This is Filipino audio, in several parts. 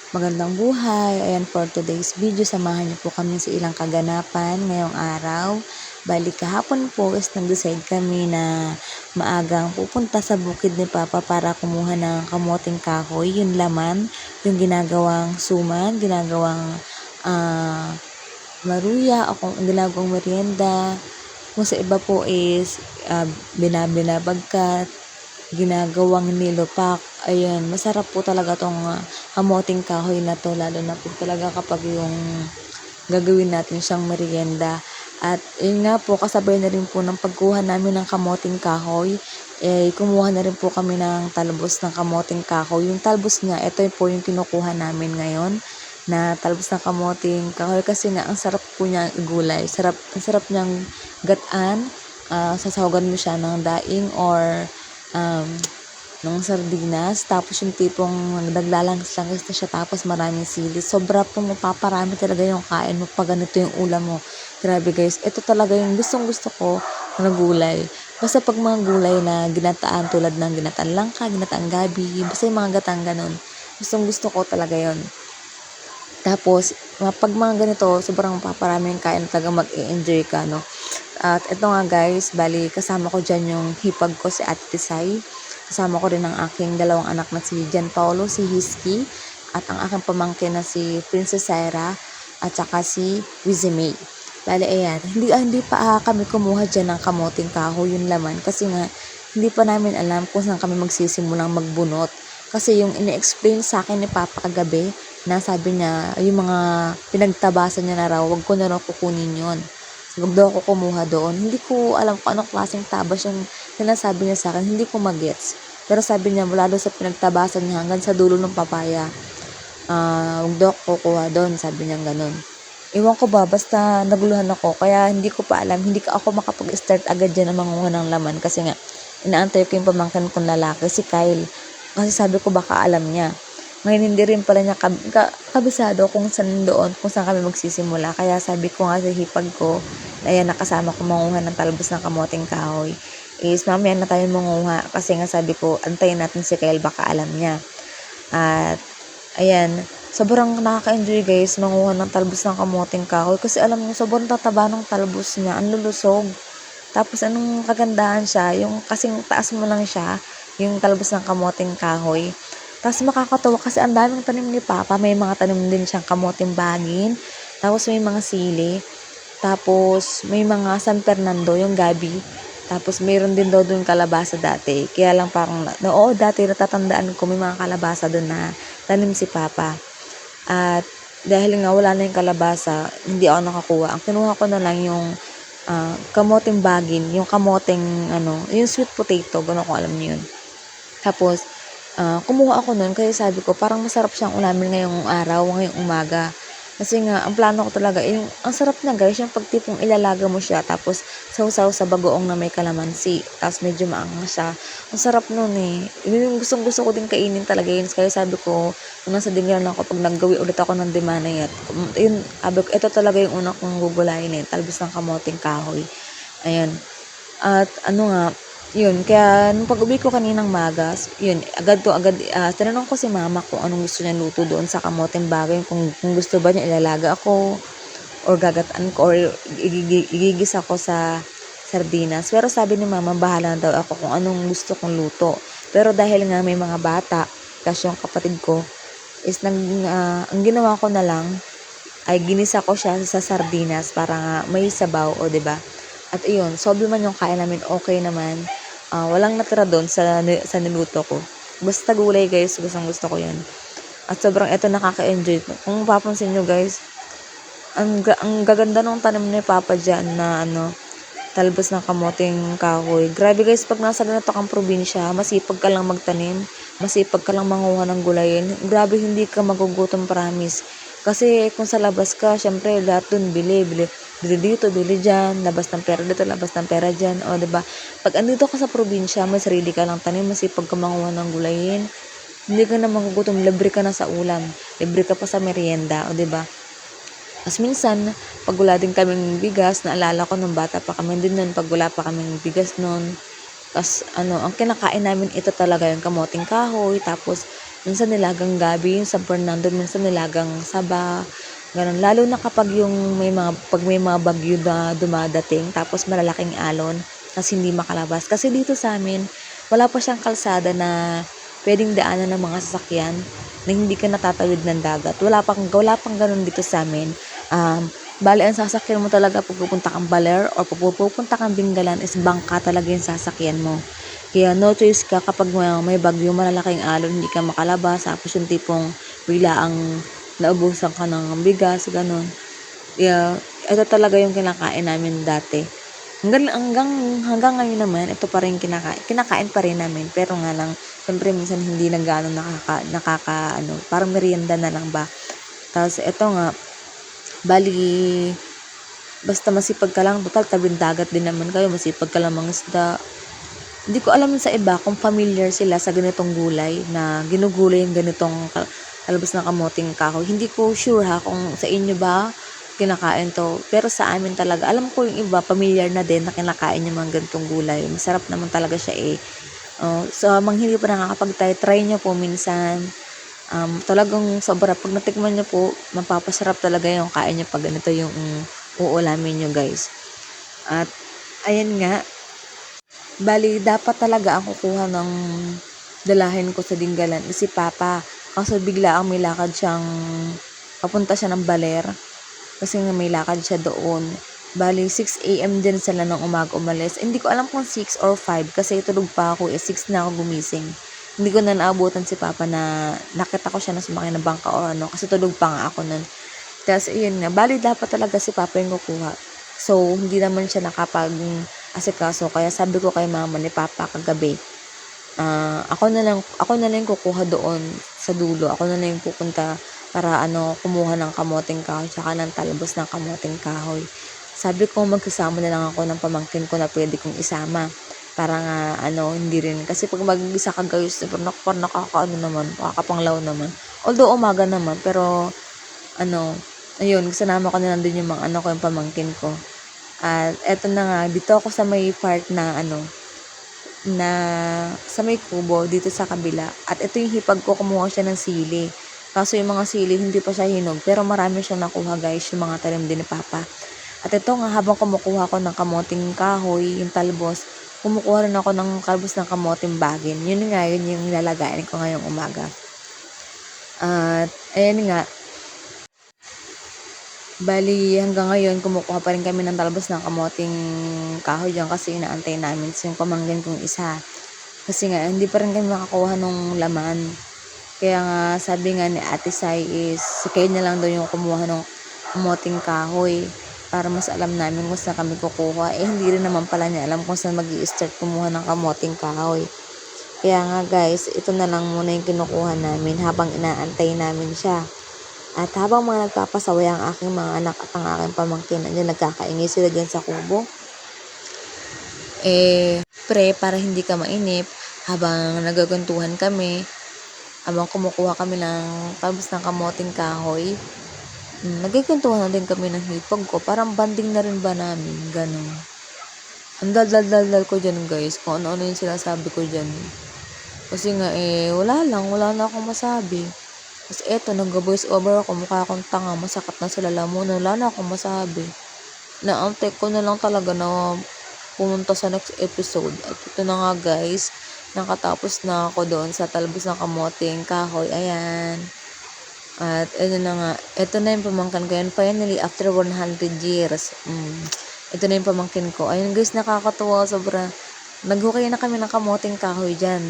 Magandang buhay. Ayan, for today's video, samahan niyo po kami sa ilang kaganapan ngayong araw. Bali kahapon po is nag-decide kami na maagang pupunta sa bukid ni Papa para kumuha ng kamoting kahoy, yung laman, yung ginagawang suman, ginagawang maruya o kung ginagawang merienda. Kung sa iba po is binabagkat, ginagawang nilupak. Ayun, masarap po talaga tong kamoting kahoy na to, lalo na po talaga kapag yung gagawin natin siyang merienda. At yun nga po, kasabay na rin po ng pagkuha namin ng kamoting kahoy, kumuha na rin po kami ng talbos ng kamoting kahoy. Yung talbos niya, ito po yung kinukuha namin ngayon na talbos ng kamoting kahoy kasi nga ang sarap po niya igulay. Ang sarap niyang gataan. Sasawagan mo siya ng daing or ng sardinas, tapos yung tipong naglalangis-langis na siya tapos maraming sili. Sobra pong mapaparami talaga yung kain mo pag ganito yung ulam mo. Grabe guys, ito talaga yung gustong-gusto ko na gulay. Basta pag mga gulay na ginataan tulad ng ginataan langka, ginataan gabi, basta yung mga gatang ganun. Gustong-gusto ko talaga yon. Tapos, pag mga ganito, sobrang mapaparami yung kain, talaga mag-i-enjoy ka, no? At ito nga guys, bali kasama ko dyan yung hipag ko si Ate Tisay. Kasama ko rin ang aking dalawang anak na si Jan Paulo, si Hiski, at ang aking pamangkin na si Princess Sarah, at saka si Wizzy May. Bali ayan, hindi pa kami kumuha dyan ng kamoting kahoy, yung laman, kasi nga hindi pa namin alam kung saan kami magsisimulang magbunot. Kasi yung ini-explain sa akin ni Papa kagabi, na sabi niya, yung mga pinagtabasan niya na raw, wag ko na raw kukunin yun. Huwag daw ako kumuha doon. Hindi ko alam kung anong klaseng tabas yung sinasabi niya sa akin. Hindi ko magets. Pero sabi niya, mula doon sa pinagtabasan niya hanggang sa dulo ng papaya, huwag daw ako kukuha doon. Sabi niya ganun. Iwan ko ba, basta naguluhan ako. Kaya hindi ko pa alam. Hindi ka ako makapag-start agad dyan ng manguha ng laman. Kasi nga, inaantay ko yung pamangkin kong lalaki, si Kyle. Kasi sabi ko baka alam niya. Ngayon hindi rin pala niya kabisado kung saan doon, kung saan kami magsisimula. Kaya sabi ko nga sa hipag ko, ayan, nakasama ko manguha ng talbos ng kamoting kahoy, is mamaya na tayo manguha. Kasi nga sabi ko, antayin natin si Kyle, baka alam niya. At ayan, sobrang nakaka-enjoy guys, manguha ng talbos ng kamoting kahoy. Kasi alam niyo, sobrang tataba ng talbos niya, ang lulusog. Tapos anong kagandahan siya, yung kasing taas mo lang siya, yung talbos ng kamoting kahoy. Tapos makakatawa kasi ang daming tanim ni Papa. May mga tanim din siyang kamoting bagin. Tapos may mga sili. Tapos may mga San Fernando, yung gabi. Tapos mayroon din daw doon kalabasa dati. Kaya lang parang, oo, dati natatandaan ko may mga kalabasa doon na tanim si Papa. At dahil nga wala na yung kalabasa, hindi ako nakakuha. Ang kinuha ko na lang yung kamoting bagin, yung kamoting, yung sweet potato, gano'n ko alam niyo yun. Tapos, kumuha ako nun kasi sabi ko parang masarap siyang ulamin ngayong araw, ngayong umaga. Kasi nga, ang plano ko talaga, yung, ang sarap na guys, yung pagtipong ilalaga mo siya, tapos sausaw sa bagoong na may kalamansi, tapos medyo maangang siya. Ang sarap nun eh. Yung gusto ko din kainin talaga yun. Kaya sabi ko, nung nasa dinner lang ako, pag naggawi ulit ako ng demanayat, yun, ito talaga yung una kong gugulayin eh, talbos ng kamoting kahoy. Ayan. At yun, kaya nung pag-uwi ko kaninang magas, yun, agad tinanong ko si mama kung anong gusto niya luto doon sa kamoting bagay, kung gusto ba niya ilalaga ako, or gagataan ko, or igigisa ko sa sardinas. Pero sabi ni mama, bahala daw ako kung anong gusto kong luto. Pero dahil nga may mga bata, kasi yung kapatid ko, is ang ginawa ko na lang, ay ginisa ko siya sa sardinas para nga may sabaw, o 'di ba? At iyon, sobrang man yung kain namin, okay naman. Walang natira doon sa niluto ko. Basta gulay guys, gusto ko yan. At sobrang eto nakaka-enjoy. Kung mapapansin nyo guys, ang gaganda ng tanim ni Papa dyan na talbos ng kamoting kahoy. Grabe guys, pag nasa ganito kang probinsya, masipag ka lang magtanim, masipag ka lang manguha ng gulayin. Grabe, hindi ka magugutom, promise. Kasi kung sa labas ka, syempre lahat dun bili dito, bili dyan, labas ng pera dito, labas ng pera dyan, o diba? Pag andito ka sa probinsya, may sarili ka lang tanim, masipag ka manguha ng gulayin, hindi ka na magugutom, libre ka na sa ulam, libre ka pa sa merienda, o diba? As minsan, pag wala din kaming bigas, naalala ko nung bata pa kami din nun, pag wala pa kaming bigas nun, tas ang kinakain namin ito talaga yung kamoting kahoy, tapos Minsan nilagang gabi yung San Fernando, minsan nilagang Saba, gano'n. Lalo na kapag pag may mga bagyo na dumadating tapos malalaking alon ta's hindi makalabas. Kasi dito sa'min wala pa siyang kalsada na puwedeng daanan ng mga sasakyan na hindi ka natatawid ng dagat. Wala pang gano'n dito sa'min. Bale ang sasakyan mo talaga pag pupunta kang Baler or pupunta kang Bengalan is bangka talaga yung sasakyan mo. Kaya no choice ka kapag may bagyo, malalaking alon, hindi ka makalabas, tapos yung tipong biglaang naubusan ka ng bigas, gano'n. Kaya ito talaga yung kinakain namin dati. Hanggang hanggang hanggang ngayon naman ito pa rin kinakain pa rin namin, pero nga lang siyempre minsan hindi na gaano nakakaano, parang merienda na lang ba. Tapos eto nga, bali basta masipag ka lang, total tabing dagat din naman kayo, masipag ka lang mangisda. Hindi ko alam sa iba kung familiar sila sa ganitong gulay na ginugulay yung ganitong talbos ng kamoting kahoy. Hindi ko sure ha kung sa inyo ba kinakain to. Pero sa amin talaga, alam ko yung iba familiar na din na kinakain yung mga ganitong gulay. Masarap naman talaga siya eh. So mga hindi pa nakakapag-try, try nyo po minsan. Talagang sobra. Pag natikman nyo po, mapapasarap talaga yung kain nyo pag ganito yung uulamin nyo guys. At ayan nga, bali dapat talaga ang kukuha ng dalahin ko sa Dingalan is si Papa. Kaso bigla ang may lakad siyang, papunta siya ng Baler. Kasi nga may lakad siya doon. Bali 6 AM din sila ng umaga umalis. Hindi ko alam kung 6 or 5 kasi tulog pa ako 6 na ako gumising. Hindi ko na naabutan si Papa na nakita ko siya na sumakay ng bangka o ano kasi tulog pa nga ako nun. Tapos ayun nga, bali dapat talaga si Papa yung kukuha. So hindi naman siya nakapag-asikaso kaya sabi ko kay mama ni Papa kagabi, ako na lang kukuha doon sa dulo. Ako na lang yung pupunta para kumuha ng kamoting kahoy tsaka ng talbos ng kamoting kahoy. Sabi ko magsasama na lang ako ng pamangkin ko na pwede kong isama. Para nga hindi rin kasi pag mag-isa ka guys, parang nakakaano naman, nakakapanglaw naman. Although umaga naman, pero ayun, sinama ko na lang din yung mga ko, yung pamangkin ko. At eto na nga, dito ako sa may part na sa may kubo dito sa kabila. At ito yung hipag ko, kumuha siya ng sili. Kaso yung mga sili hindi pa siya hinog, pero marami siyang nakuha guys, yung mga tanim din ni Papa. At ito nga, habang kumukuha ko ng kamoting kahoy, yung talbos, kumukuha rin ako ng talbos ng kamoting bagin. Yun yung nilalagayan ko ngayong umaga. At ayan nga, bali hanggang ngayon kumukuha pa rin kami ng talbos ng kamoting kahoy dyan kasi inaantay namin yung pamangkin kong isa. Kasi nga hindi pa rin kami makakuha ng laman. Kaya nga sabi nga ni Ate Sai is si Kay na lang daw yung kumuha ng kamoting kahoy para mas alam namin kung saan kami kukuha. Hindi rin naman pala niya alam kung saan mag-i-start kumuha ng kamoting kahoy. Kaya nga guys, ito na lang muna yung kinukuha namin habang inaantay namin siya. At habang mga nagpapasaway ang aking mga anak at ang aking pamangkin, nagkakaingay sila dyan sa kubo. Para hindi ka mainip, habang nagagwentuhan kami, habang kumukuha kami ng talbos ng kamoting kahoy, nagkikwentuhan na din kami ng hipag ko. Parang banding na rin ba namin, ganun. Ang dal ko dyan guys, kung ano-ano yung sinasabi ko dyan. Kasi nga wala na akong masabi. Kasi eto, nag-voice over ako, mukha akong tanga, masakit na sa lalamunan, wala na akong masabi. Naantay ko na lang talaga na pumunta sa next episode. At ito na nga guys, nakatapos na ako doon sa talbos ng kamoting kahoy. Ayan. At ito na yung pamangkin ko. Yan, finally, after 100 years. Ito na yung pamangkin ko. Ayun guys, nakakatuwa, sobra. Naghukay na kami ng kamoting kahoy dyan.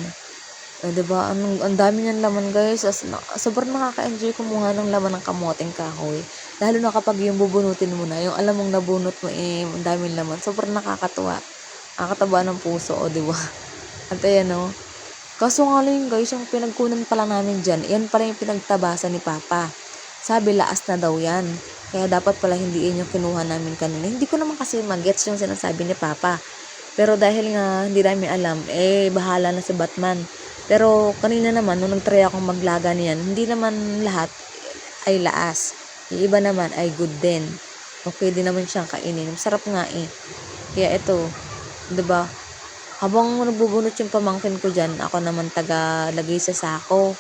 Diba? Ang dami niyang laman guys. Sobrang nakaka-enjoy kumuha ng laman ng kamoting kahoy. Lalo na kapag yung bubunutin mo na, yung alam mong nabunot mo ang daming laman. Sobrang nakakatuwa. Nakakataba ng puso, diba? At ayan Kaso nga lang guys, yung pinagkunan pala namin dyan, yan pala yung pinagtabasan ni Papa. Sabi, laas na daw yan. Kaya dapat pala hindi yun yung kinuha namin kanina. Hindi ko naman kasi mag-gets yung sinasabi ni Papa. Pero dahil nga hindi namin alam, bahala na si Batman. Pero kanina naman, nung nag-try akong maglaga niyan, hindi naman lahat ay laas. Yung iba naman ay good din. Okay din naman siyang kainin. Masarap nga Kaya ito, diba? Habang nagbubunot yung pamangkin ko dyan, ako naman taga-lagay sa sako.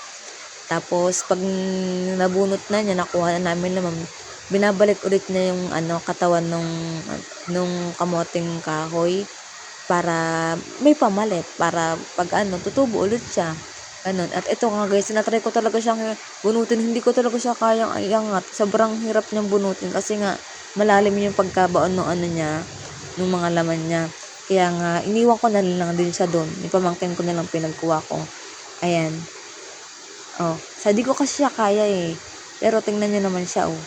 Tapos pag nabunot na niya, nakuha na namin naman, binabalik ulit niya yung katawan nung kamoting kahoy para may pamalit, para pag tutubo ulit siya. Ganun. At ito nga guys, sinatry ko talaga siyang bunutin. Hindi ko talaga siya kayang iangat. Sobrang hirap niyang bunutin kasi nga malalim yung pagkabaon ng niya, ng mga laman niya. Kaya nga, iniwan ko na lang din siya doon. Yung pamangkin ko na lang pinagkuha ko. Ayan. Oh, di ko kasi siya kaya eh. Pero tingnan niyo naman siya oh.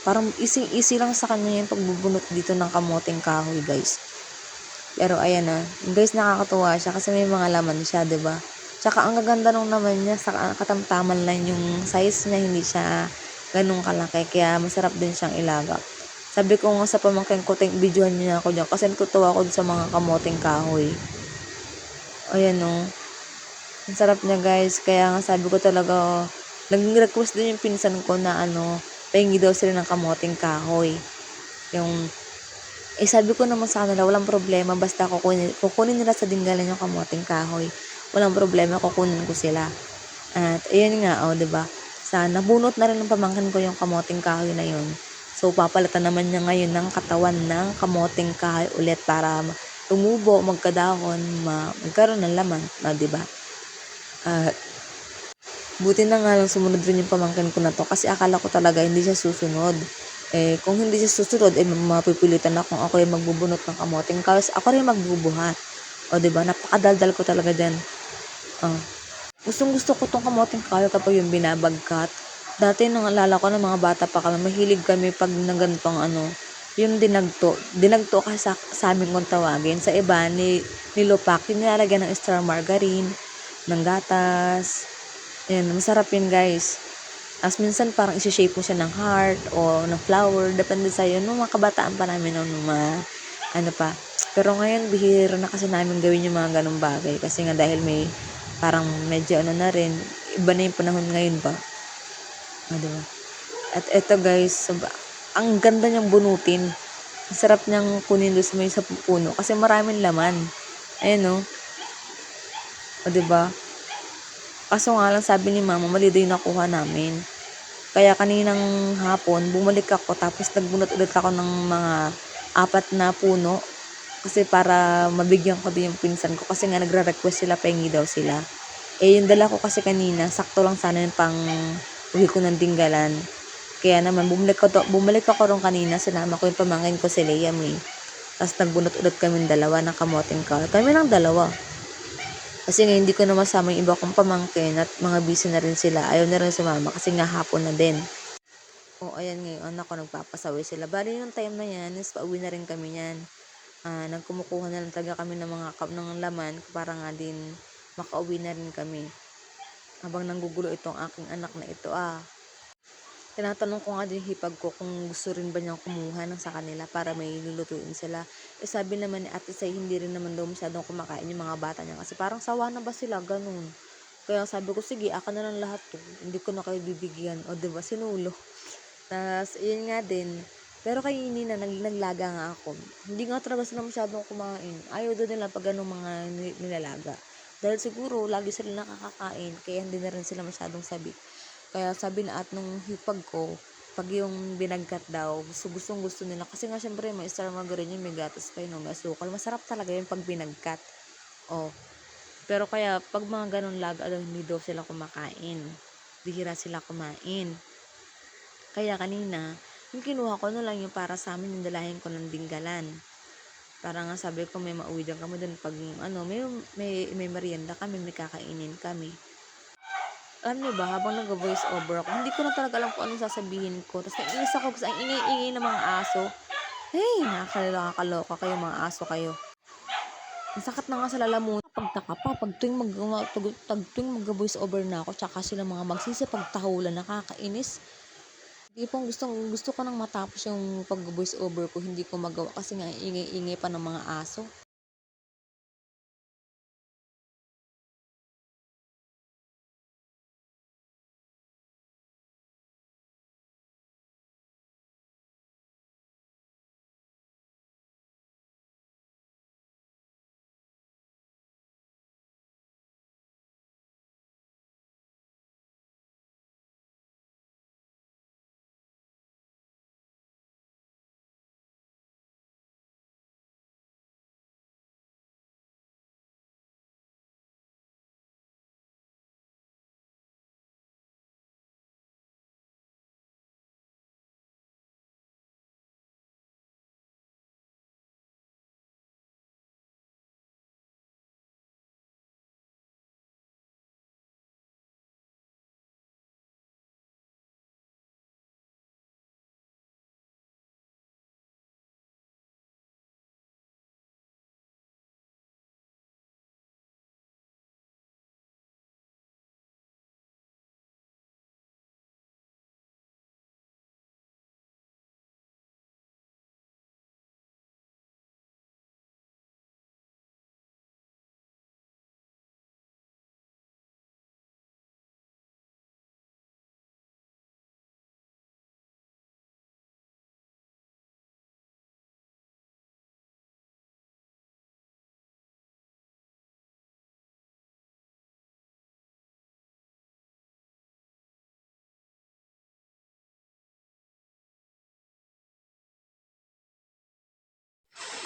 Parang easy lang sa kanya yung pagbubunot dito ng kamoting kahoy guys. Pero ayan guys, nakakatuwa siya kasi may mga laman siya, 'di ba? Tsaka ang gaganda nung naman niya, sa katamtaman lang yung size niya, hindi siya ganun kalaki, kaya masarap din siyang ilaga. Sabi ko nga sa pamangkin ko, videohan niya ako diyan kasi natutuwa ako sa mga kamoting kahoy. Ayan ang sarap niya guys, kaya nga sabi ko talaga, nag-request din yung pinsan ko na pahingi daw sila ng kamoting kahoy. Yung sabi ko naman sa kanila, walang problema, basta kukunin nila sa dinggalan yung kamoting kahoy. Walang problema, kukunin ko sila. At ayun nga, 'di ba? Nabunot na rin ng pamangkin ko yung kamoting kahoy na yun. So papalitan naman niya ngayon ng katawan ng kamoting kahoy ulit para tumubo, magkadahon, magkaroon ng laman, 'di ba? Buti na nga lang sumunod rin yung pamangkin ko na to kasi akala ko talaga hindi siya susunod. Kung hindi siya susunod, mapipilitan akong ako yung magbubunot ng kamoting kahoy. Ako rin magbubuhat. O, diba? Napakadaldal ko talaga dyan. Gustong gusto ko tong kamoting kahoy kapag yung binabagkat. Dati nung alala ko ng mga bata pa kami, mahilig kami pag ng ganitong yung dinagto. Dinagto kasi sa amin kung tawagin. Sa iba, nilupak. Yung nilalagyan ng extra margarine, ng gatas. Ayan, masarap yun guys. As minsan parang isi-shape mo siya ng heart o ng flower, depende sa'yo. Nung mga kabataan pa namin nung pa. Pero ngayon, bihira na kasi namin gawin yung mga ganong bagay. Kasi nga dahil may parang medyo na rin, iba na yung panahon ngayon ba. Diba? At eto guys, ang ganda niyang bunutin. Ang sarap niyang kunin doon sa may sa puno kasi maraming laman. Ayan o diba? Kaso nga lang sabi ni mama, mali daw yung nakuha namin. Kaya kaninang hapon, bumalik ako tapos nagbunot ulit ako ng mga 4 na puno. Kasi para mabigyan ko din yung pinsan ko kasi nga nagre-request sila, pahingi daw sila. Yung dala ko kasi kanina, sakto lang sana yung pang uwi ko ng dinggalan. Kaya naman, bumalik ako ron kanina, sinama ko yung pamangkin ko si Liam Tapos nagbunot ulit kami dalawa ng kamoting kahoy. Kami lang dalawa. Kasi nga hindi ko na masama yung iba kong pamangkin at mga busy na rin sila. Ayaw na rin sumama kasi nga hapon na din. Ayan ngayon, anak ko nagpapasaway sila. Bali yung time na yan, is pauwi na rin kami yan. Nagkumukuha na lang talaga kami ng mga ng laman para nga din makauwi na rin kami. Habang nanggugulo itong aking anak na ito tinatanong ko nga din hipag ko kung gusto rin ba niyang kumuha ng sa kanila para may lulutuin sila. Sabi naman ni Ate Say, hindi rin naman daw masyadong kumakain yung mga bata niya kasi parang sawa na ba sila, ganun. Kaya sabi ko, sige, akin na lang lahat to. Hindi ko na kayo bibigyan. O diba, sinulo. Tapos, yun nga din. Pero kay Nina, naglaga nga ako. Hindi nga talaga sila masyadong kumain. Ayaw doon nila pag ganung mga nilalaga. Dahil siguro, lagi sila nakakakain. Kaya hindi na rin sila masyadong sabik. Kaya sabi na at nung hipag ko, pag yung binagkat daw, gusto nila. Kasi nga syempre, may star margarine yun, may gatas pa yun, may asukal. Masarap talaga yung pag binagkat. Pero kaya, pag mga ganun laga, hindi daw sila kumakain. Bihira sila kumain. Kaya kanina, yung kinuha ko na lang yung para sa amin, yung dalahin ko ng dinggalan. Para nga sabi ko, may mauwi dyan kami dun pag, may merienda kami, may kakainin kami. Alam niyo ba, habang nag-voice over ako, hindi ko na talaga alam kung anong sasabihin ko. Tapos naiinis ako kasi ang ingay-ingay ng mga aso. Hey, nakakaloka kayo, mga aso kayo. Ang sakit na nga sa lalamunan. Pagtaka pa, pag tuwing mag-voice over na ako, tsaka sila mga magsisipagtahulan, nakakainis. Hindi pong gusto ko nang matapos yung pag-voice over ko, hindi ko magawa kasi nga ingay-ingay pa ng mga aso.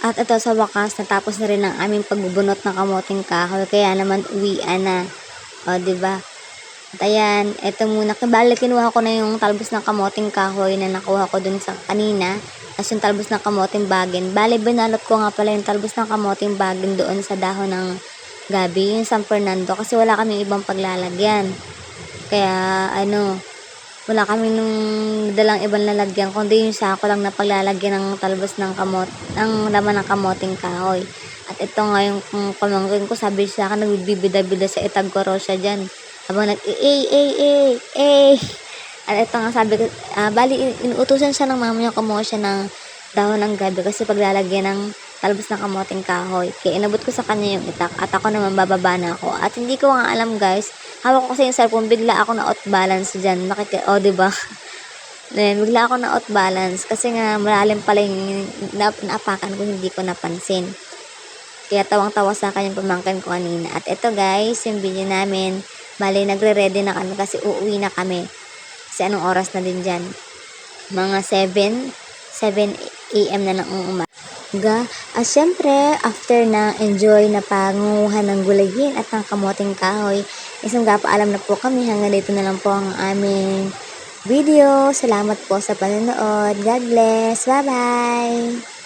At ito sa wakas, natapos na rin ang aming pagbubunot ng kamoting kahoy. Kaya naman uwian na. O, diba? At ayan, ito muna. Bali, kinuha ko na yung talbos ng kamoting kahoy na nakuha ko dun sa kanina. Tapos yung talbos ng kamoting bagin. Bali, binalot ko nga pala yung talbos ng kamoting bagin doon sa dahon ng gabi, yung San Fernando. Kasi wala kaming ibang paglalagyan. Kaya, wala kami nung dalang ibang lalagyan, kundi yung sako lang na paglalagyan ng talbos ng ng laman ng kamoting kahoy. At ito nga yung pamangkin ko, sabi sa akin, nagbibida-bida sa itag ko raw siya dyan. Habang At ito nga sabi ko, bali, inuutusan siya ng mama niya, kumuha siya ng dahon ng gabi kasi paglalagyan ng talbos ng kamoting kahoy. Kaya inabot ko sa kanya yung itak at ako naman bababa na ako. At hindi ko nga alam guys, hawak ko kasi yung cellphone, bigla ako na out balance dyan. Diba? Then, bigla ako na out balance kasi nga malalim pala yung naapakan ko, hindi ko napansin. Kaya tawang-tawa sa akin yung pamangkin ko kanina. At ito guys, yung video namin. Bali, nagre-ready na kami kasi uuwi na kami. Kasi anong oras na din dyan? Mga 7 a.m. na ng umaga. At syempre, after na enjoy na panguhan ng gulayin at ng kamoting kahoy, isang paalam na po kami. Hanggang dito na lang po ang aming video. Salamat po sa panonood. God bless. Bye-bye!